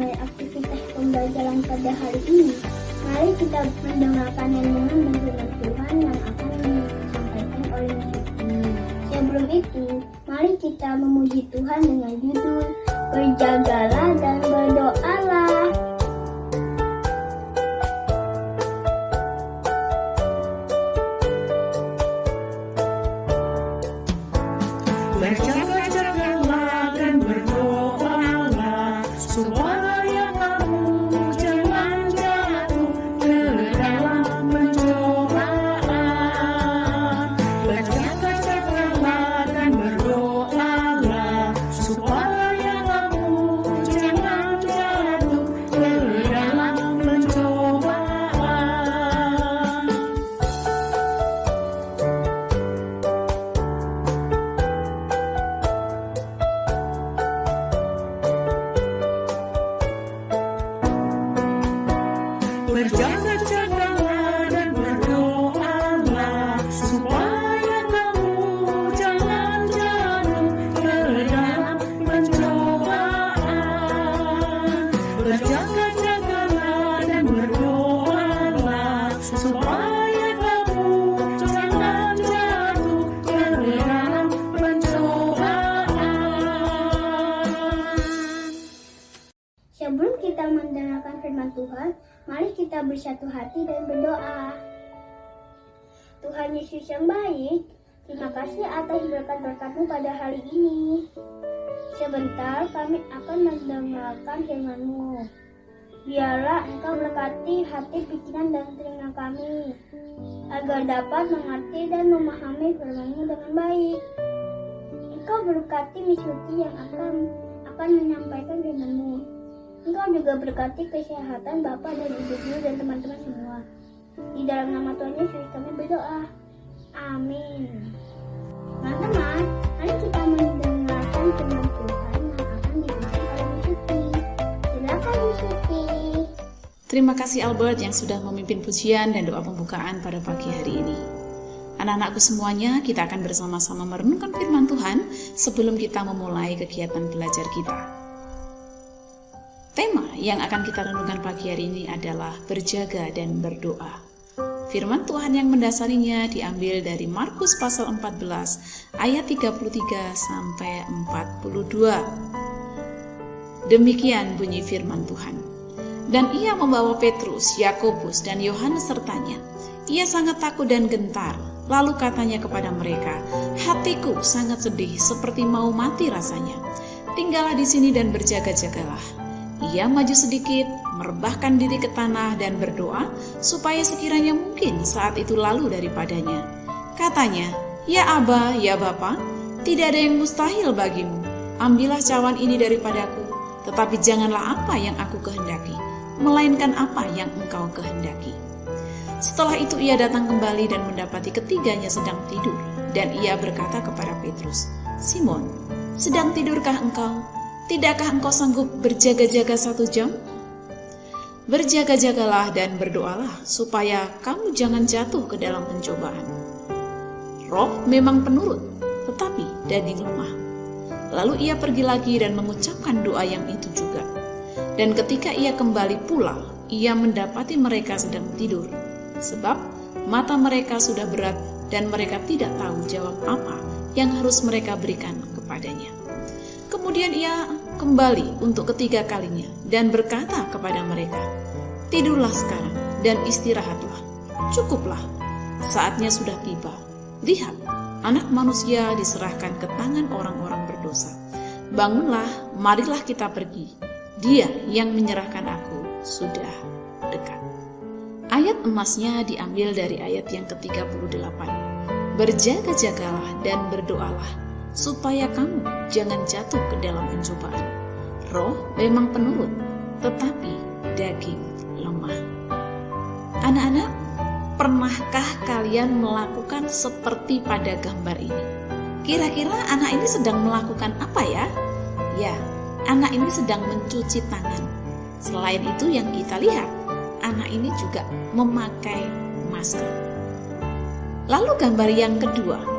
memulai aktivitas pembelajaran pada hari ini, mari kita mendengarkan renungan dan firman Tuhan yang akan disampaikan oleh Siti. Sebelum itu, mari kita memuji Tuhan dengan judul Berjagalah dan Berdoalah. Berjaga-jagalah dan berdoalah supaya kamu jangan jatuh ke dalam pencobaan. Berjaga-jagalah dan berdoalah supaya kamu jangan jatuh ke dalam pencobaan. Berjaga-jagalah dan berdoalah supaya kamu jangan jatuh ke dalam pencobaan. Berjaga-jagalah dan berdoalah supaya kamu jangan jatuh ke dalam pencobaan. Sebelum kita mendengarkan firman Tuhan, mari kita bersatu hati dan berdoa. Tuhan Yesus yang baik, terima kasih atas berkat-berkat-Mu pada hari ini. Sebentar kami akan mendengarkan firman-Mu. Biarlah Engkau berkati hati, pikiran, dan telinga kami, agar dapat mengerti dan memahami firman-Mu dengan baik. Engkau berkati Miss Suti yang akan menyampaikan firman-Mu. Engkau juga berkati kesehatan Bapak dan Ibu dan teman-teman semua. Di dalam nama Tuhan Yesus kami berdoa. Amin. Teman-teman, mari kita mendengarkan firman Tuhan yang akan dibacakan oleh Miss Suti. Silakan Miss Suti. Terima kasih Albert yang sudah memimpin pujian dan doa pembukaan pada pagi hari ini. Anak-anakku semuanya, kita akan bersama-sama merenungkan firman Tuhan sebelum kita memulai kegiatan belajar kita. Tema yang akan kita renungkan pagi hari ini adalah berjaga dan berdoa. Firman Tuhan yang mendasarinya diambil dari Markus pasal 14 ayat 33 sampai 42. Demikian bunyi firman Tuhan. Dan ia membawa Petrus, Yakobus, dan Yohanes sertanya. Ia sangat takut dan gentar. Lalu katanya kepada mereka, hatiku sangat sedih seperti mau mati rasanya. Tinggallah di sini dan berjaga-jagalah. Ia maju sedikit, merebahkan diri ke tanah dan berdoa supaya sekiranya mungkin saat itu lalu daripadanya. Katanya, ya Aba, ya Bapa, tidak ada yang mustahil bagimu. Ambillah cawan ini daripadaku, tetapi janganlah apa yang aku kehendaki, melainkan apa yang engkau kehendaki. Setelah itu ia datang kembali dan mendapati ketiganya sedang tidur. Dan ia berkata kepada Petrus, Simon, sedang tidurkah engkau? Tidakkah engkau sanggup berjaga-jaga 1 jam? Berjaga-jagalah dan berdoalah supaya kamu jangan jatuh ke dalam pencobaan. Roh memang penurut, tetapi daging lemah. Lalu ia pergi lagi dan mengucapkan doa yang itu juga. Dan ketika ia kembali pula, ia mendapati mereka sedang tidur, sebab mata mereka sudah berat dan mereka tidak tahu jawab apa yang harus mereka berikan kepadanya. Kemudian ia kembali untuk ketiga kalinya dan berkata kepada mereka, tidurlah sekarang dan istirahatlah, cukuplah, saatnya sudah tiba. Lihat, anak manusia diserahkan ke tangan orang-orang berdosa. Bangunlah, marilah kita pergi. Dia yang menyerahkan aku sudah dekat. Ayat emasnya diambil dari ayat yang ke-38. Berjaga-jagalah dan berdoalah supaya kamu jangan jatuh ke dalam pencobaan. Roh memang penurut, tetapi daging lemah. Anak-anak, pernahkah kalian melakukan seperti pada gambar ini? Kira-kira anak ini sedang melakukan apa ya? Ya, anak ini sedang mencuci tangan. Selain itu yang kita lihat, anak ini juga memakai masker. Lalu gambar yang kedua,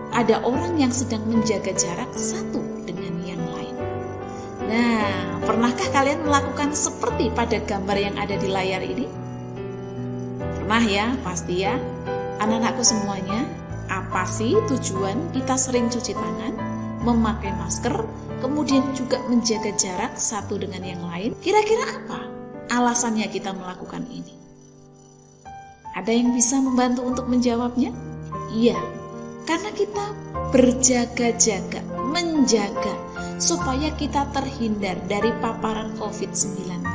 ada orang yang sedang menjaga jarak satu dengan yang lain. Nah, pernahkah kalian melakukan seperti pada gambar yang ada di layar ini? Pernah ya, pasti ya. Anak-anakku semuanya, apa sih tujuan kita sering cuci tangan, memakai masker, kemudian juga menjaga jarak satu dengan yang lain? Kira-kira apa alasannya kita melakukan ini? Ada yang bisa membantu untuk menjawabnya? Iya, karena kita berjaga-jaga, menjaga supaya kita terhindar dari paparan COVID-19.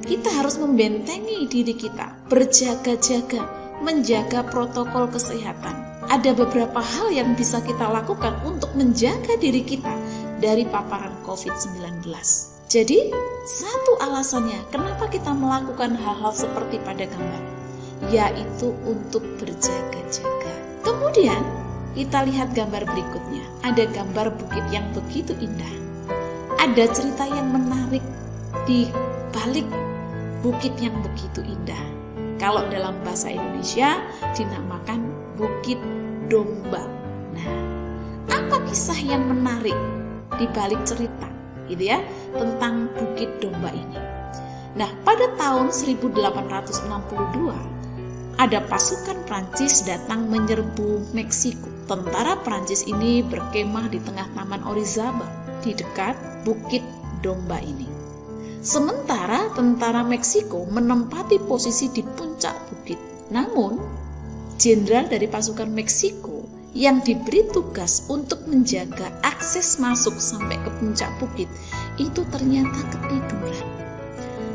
Kita harus membentengi diri kita, berjaga-jaga, menjaga protokol kesehatan. Ada beberapa hal yang bisa kita lakukan untuk menjaga diri kita dari paparan COVID-19. Jadi, satu alasannya kenapa kita melakukan hal-hal seperti pada gambar, yaitu untuk berjaga-jaga. Kemudian, kita lihat gambar berikutnya. Ada gambar bukit yang begitu indah. Ada cerita yang menarik di balik bukit yang begitu indah. Kalau dalam bahasa Indonesia dinamakan Bukit Domba. Nah, apa kisah yang menarik di balik cerita gitu ya tentang Bukit Domba ini? Nah, pada tahun 1862 ada pasukan Prancis datang menyerbu Meksiko. Tentara Prancis ini berkemah di tengah Taman Orizaba di dekat Bukit Domba ini. Sementara tentara Meksiko menempati posisi di puncak bukit. Namun, jenderal dari pasukan Meksiko yang diberi tugas untuk menjaga akses masuk sampai ke puncak bukit itu ternyata ketiduran.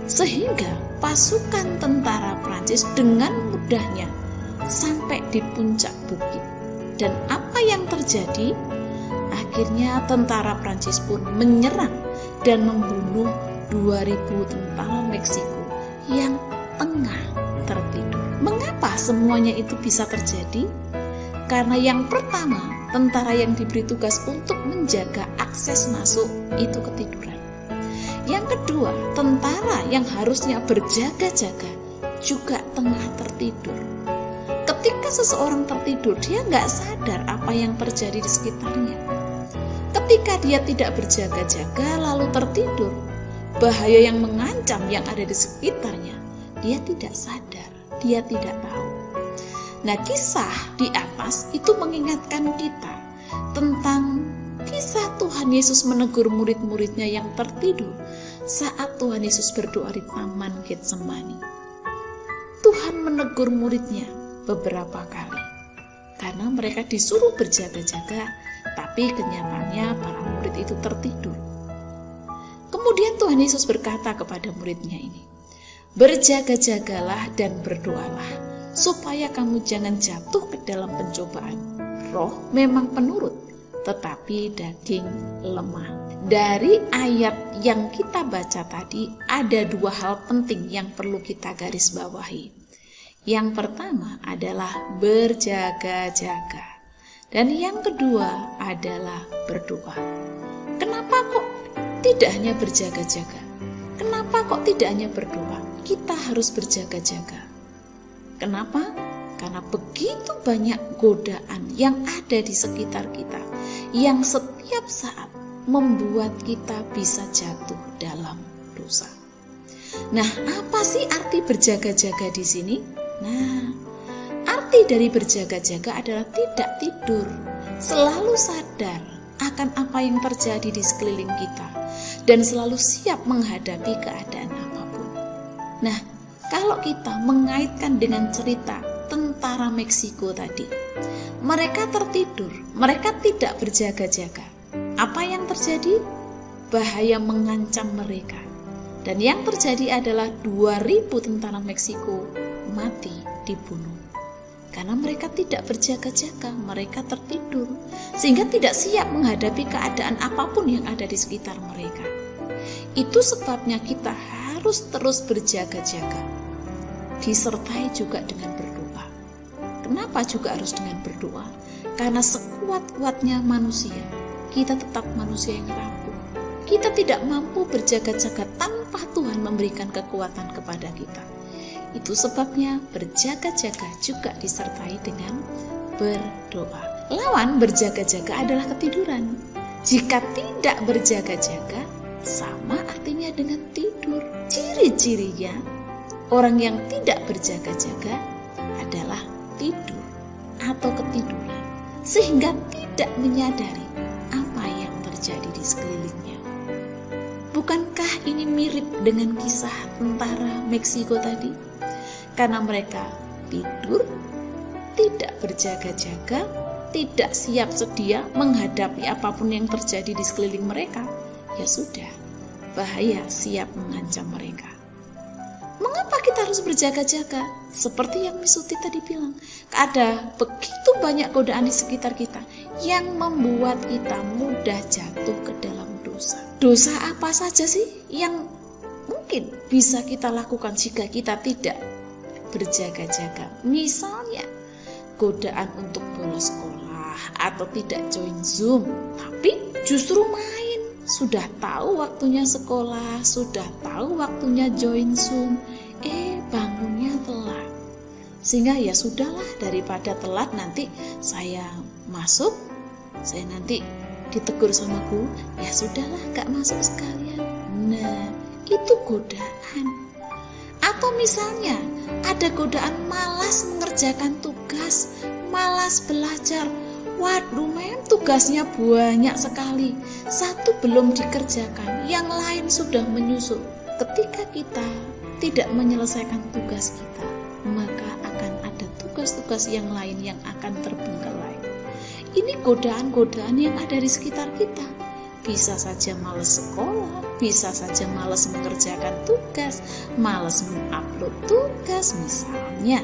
Sehingga pasukan tentara Prancis dengan mudahnya sampai di puncak bukit. Dan apa yang terjadi? Akhirnya tentara Prancis pun menyerang dan membunuh 2000 tentara Meksiko yang tengah tertidur. Mengapa semuanya itu bisa terjadi? Karena yang pertama, tentara yang diberi tugas untuk menjaga akses masuk itu ketiduran. Yang kedua, tentara yang harusnya berjaga-jaga juga tengah tertidur. Ketika seseorang tertidur, dia nggak sadar apa yang terjadi di sekitarnya. Ketika dia tidak berjaga-jaga lalu tertidur, bahaya yang mengancam yang ada di sekitarnya, dia tidak sadar, dia tidak tahu. Nah, kisah di atas itu mengingatkan kita tentang kisah Tuhan Yesus menegur murid-muridnya yang tertidur saat Tuhan Yesus berdoa di Taman Getsemani. Tuhan menegur muridnya beberapa kali karena mereka disuruh berjaga-jaga, tapi kenyataannya para murid itu tertidur. Kemudian Tuhan Yesus berkata kepada muridnya ini, berjaga-jagalah dan berdoalah, supaya kamu jangan jatuh ke dalam pencobaan. Roh memang penurut, tetapi daging lemah. Dari ayat yang kita baca tadi, ada dua hal penting yang perlu kita garis bawahi. Yang pertama adalah berjaga-jaga, dan yang kedua adalah berdoa. Kenapa kok tidak hanya berjaga-jaga? Kenapa kok tidak hanya berdoa? Kita harus berjaga-jaga. Kenapa? Karena begitu banyak godaan yang ada di sekitar kita, yang setiap saat membuat kita bisa jatuh dalam dosa. Nah, apa sih arti berjaga-jaga di sini? Nah, arti dari berjaga-jaga adalah tidak tidur, selalu sadar akan apa yang terjadi di sekeliling kita, dan selalu siap menghadapi keadaan apapun. Nah, kalau kita mengaitkan dengan cerita tentara Meksiko tadi, mereka tertidur, mereka tidak berjaga-jaga. Apa yang terjadi? Bahaya mengancam mereka. Dan yang terjadi adalah 2000 tentara Meksiko mati, dibunuh. Karena mereka tidak berjaga-jaga, mereka tertidur, sehingga tidak siap menghadapi keadaan apapun yang ada di sekitar mereka. Itu sebabnya kita harus terus berjaga-jaga, disertai juga dengan berdoa. Kenapa juga harus dengan berdoa? Karena sekuat-kuatnya manusia, kita tetap manusia yang rapuh. Kita tidak mampu berjaga-jaga tanpa Tuhan memberikan kekuatan kepada kita. Itu sebabnya berjaga-jaga juga disertai dengan berdoa. Lawan berjaga-jaga adalah ketiduran. Jika tidak berjaga-jaga, sama artinya dengan tidur. Ciri-cirinya, orang yang tidak berjaga-jaga adalah tidur atau ketiduran, sehingga tidak menyadari apa yang terjadi di sekelilingnya. Bukankah ini mirip dengan kisah tentara Meksiko tadi? Karena mereka tidur, tidak berjaga-jaga, tidak siap sedia menghadapi apapun yang terjadi di sekeliling mereka, ya sudah, bahaya siap mengancam mereka. Mengapa kita harus berjaga-jaga? Seperti yang Misuti tadi bilang, ada begitu banyak godaan di sekitar kita yang membuat kita mudah jatuh ke dalam dosa. Dosa apa saja sih yang mungkin bisa kita lakukan jika kita tidak berjaga-jaga? Misalnya, godaan untuk bolos sekolah atau tidak join Zoom, tapi justru main. Sudah tahu waktunya sekolah, sudah tahu waktunya join Zoom, bangunnya telat. Sehingga ya sudahlah, daripada telat nanti saya masuk, saya nanti ditegur sama guru, ya sudahlah gak masuk sekalian. Nah, itu godaan. Atau misalnya ada godaan malas mengerjakan tugas, malas belajar. Waduh tugasnya banyak sekali, satu belum dikerjakan, yang lain sudah menyusul. Ketika kita tidak menyelesaikan tugas kita, maka akan ada tugas-tugas yang lain yang akan terbengkalai. Ini godaan-godaan yang ada di sekitar kita. Bisa saja malas sekolah, bisa saja malas mengerjakan tugas, malas mengupload tugas misalnya.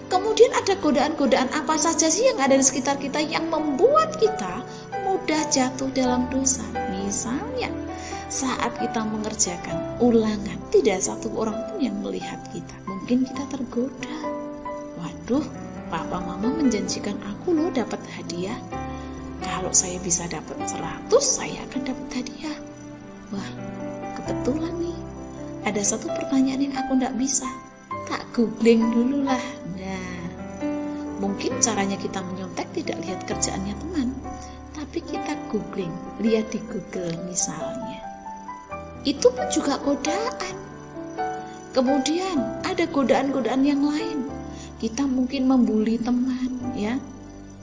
Kemudian ada godaan-godaan apa saja sih yang ada di sekitar kita yang membuat kita mudah jatuh dalam dosa. Misalnya, saat kita mengerjakan ulangan, tidak satu orang pun yang melihat kita. Mungkin kita tergoda. Waduh, papa mama menjanjikan aku loh dapat hadiah. Kalau saya bisa dapat 100, saya akan dapat hadiah. Wah, kebetulan nih, ada satu pertanyaan yang aku tidak bisa. Tak googling dulu lah. Nah, mungkin caranya kita menyontek tidak lihat kerjaannya teman, tapi kita googling, lihat di Google misalnya. Itu pun juga godaan. Kemudian ada godaan-godaan yang lain. Kita mungkin membuli teman, ya,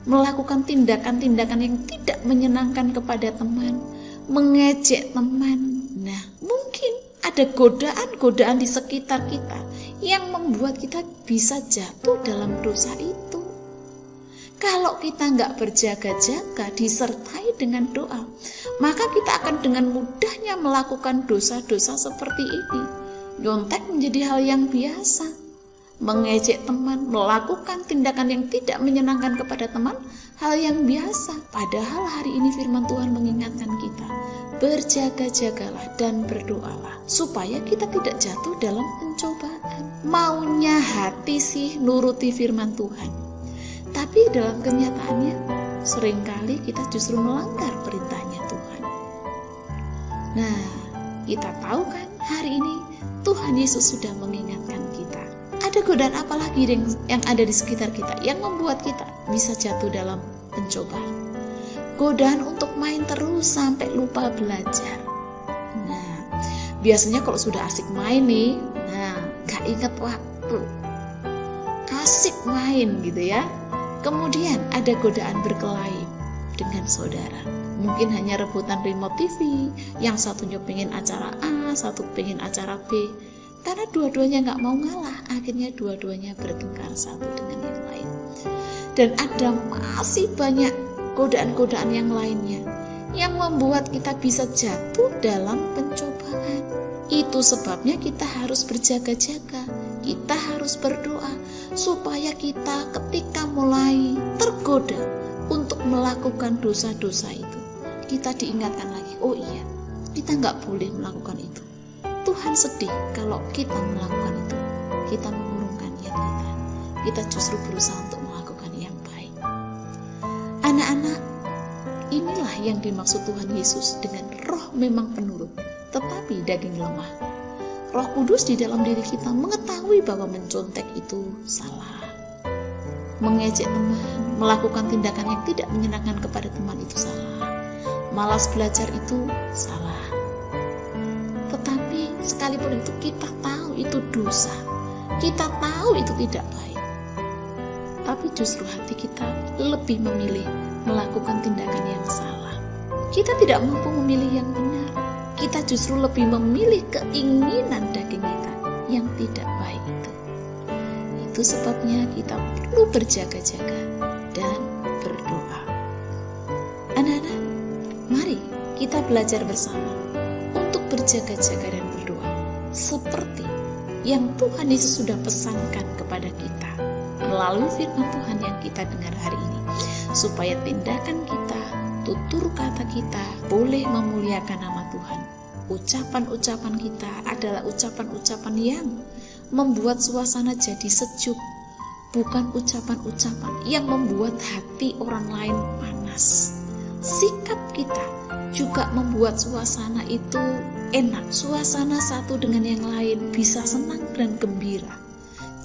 melakukan tindakan-tindakan yang tidak menyenangkan kepada teman, mengejek teman. Nah, mungkin ada godaan-godaan di sekitar kita yang membuat kita bisa jatuh dalam dosa itu. Kalau kita nggak berjaga-jaga disertai dengan doa, maka kita akan dengan mudahnya melakukan dosa-dosa seperti ini. Nyontek menjadi hal yang biasa, mengejek teman, melakukan tindakan yang tidak menyenangkan kepada teman, hal yang biasa. Padahal hari ini firman Tuhan mengingatkan kita, berjaga-jagalah dan berdoalah supaya kita tidak jatuh dalam pencobaan. Maunya hati sih nuruti firman Tuhan, tapi dalam kenyataannya seringkali kita justru melanggar perintahnya Tuhan. Nah, kita tahu kan hari ini Tuhan Yesus sudah mengingatkan kita. Ada godaan apa lagi yang ada di sekitar kita yang membuat kita bisa jatuh dalam pencobaan? Godaan untuk main terus sampai lupa belajar. Nah, biasanya kalau sudah asik main nih, gak ingat waktu, asik main gitu ya. Kemudian ada godaan berkelahi dengan saudara. Mungkin hanya rebutan remote TV, yang satunya pengen acara A, satu pengen acara B. Karena dua-duanya gak mau ngalah, akhirnya dua-duanya bertengkar satu dengan yang lain. Dan ada masih banyak godaan-godaan yang lainnya yang membuat kita bisa jatuh dalam pencobaan. Itu sebabnya kita harus berjaga-jaga, kita harus berdoa supaya kita ketika mulai tergoda untuk melakukan dosa-dosa itu, kita diingatkan lagi, oh iya, kita nggak boleh melakukan itu. Tuhan sedih kalau kita melakukan itu. Kita mengurungkan niat kita justru berusaha untuk melakukan yang baik. Anak-anak, inilah yang dimaksud Tuhan Yesus dengan roh memang penurut, tetapi daging lemah. Roh Kudus di dalam diri kita mengetahui bahwa mencontek itu salah, mengejek teman, melakukan tindakan yang tidak menyenangkan kepada teman itu salah, malas belajar itu salah. Tetapi sekalipun itu kita tahu itu dosa, kita tahu itu tidak baik, tapi justru hati kita lebih memilih melakukan tindakan yang salah. Kita tidak mampu memilih yang benar, kita justru lebih memilih keinginan daging kita yang tidak baik itu. Itu sebabnya kita perlu berjaga-jaga dan berdoa. Anak-anak, mari kita belajar bersama untuk berjaga-jaga dan berdoa seperti yang Tuhan Yesus sudah pesankan kepada kita melalui firman Tuhan yang kita dengar hari ini, supaya tindakan kita, tutur kata kita boleh memuliakan nama Tuhan. Ucapan-ucapan kita adalah ucapan-ucapan yang membuat suasana jadi sejuk, bukan ucapan-ucapan yang membuat hati orang lain panas. Sikap kita juga membuat suasana itu enak, suasana satu dengan yang lain bisa senang dan gembira.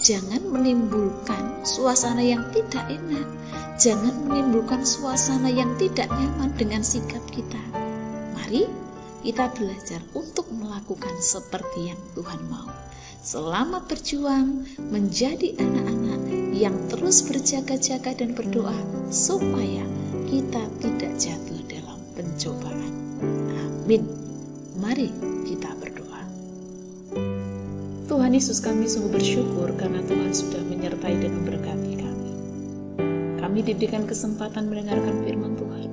Jangan menimbulkan suasana yang tidak enak, jangan menimbulkan suasana yang tidak nyaman dengan sikap kita. Mari kita belajar untuk melakukan seperti yang Tuhan mau. Selamat berjuang menjadi anak-anak yang terus berjaga-jaga dan berdoa supaya kita tidak jatuh dalam pencobaan. Amin. Mari kita berdoa. Tuhan Yesus, kami sungguh bersyukur karena Tuhan sudah menyertai dan memberkati kami. Kami diberikan kesempatan mendengarkan firman Tuhan.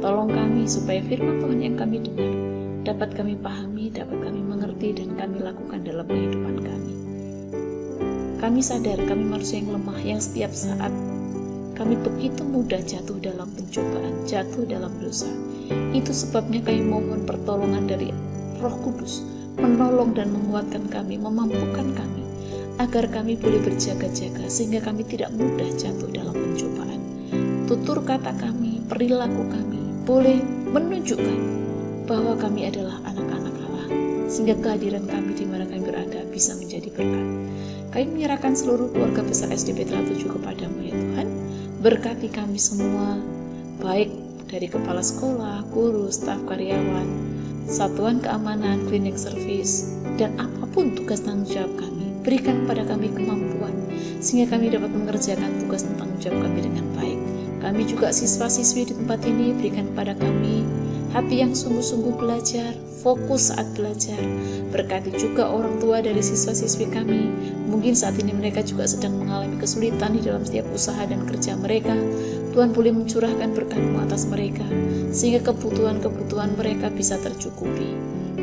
Tolong kami supaya firman Tuhan yang kami dengar dapat kami pahami, dapat kami mengerti, dan kami lakukan dalam kehidupan kami. Kami sadar kami manusia yang lemah, yang setiap saat kami begitu mudah jatuh dalam pencobaan, jatuh dalam dosa. Itu sebabnya kami mohon pertolongan dari Roh Kudus, menolong dan menguatkan kami, memampukan kami, agar kami boleh berjaga-jaga, sehingga kami tidak mudah jatuh dalam pencobaan. Tutur kata kami, perilaku kami, boleh menunjukkan bahwa kami adalah anak-anak Allah, sehingga kehadiran kami di mana kami berada bisa menjadi berkat. Kami menyerahkan seluruh keluarga besar SDP Telah Tuju kepadamu ya Tuhan. Berkati kami semua, baik dari kepala sekolah, guru, staf karyawan, satuan keamanan, cleaning service, dan apapun tugas tanggung jawab kami. Berikan kepada kami kemampuan, sehingga kami dapat mengerjakan tugas dan tanggung jawab kami dengan baik. Kami juga siswa-siswi di tempat ini, berikan kepada kami hati yang sungguh-sungguh belajar, fokus saat belajar. Berkati juga orang tua dari siswa-siswi kami. Mungkin saat ini mereka juga sedang mengalami kesulitan di dalam setiap usaha dan kerja mereka. Tuhan boleh mencurahkan berkat-Mu atas mereka, sehingga kebutuhan-kebutuhan mereka bisa tercukupi.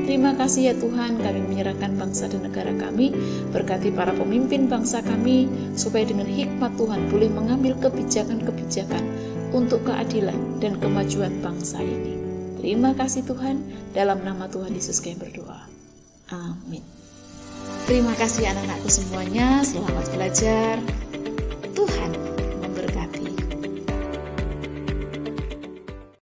Terima kasih ya Tuhan, kami menyerahkan bangsa dan negara kami. Berkati para pemimpin bangsa kami, supaya dengan hikmat Tuhan boleh mengambil kebijakan-kebijakan untuk keadilan dan kemajuan bangsa ini. Terima kasih Tuhan, dalam nama Tuhan Yesus kami berdoa. Amin. Terima kasih anak-anakku semuanya, selamat belajar. Tuhan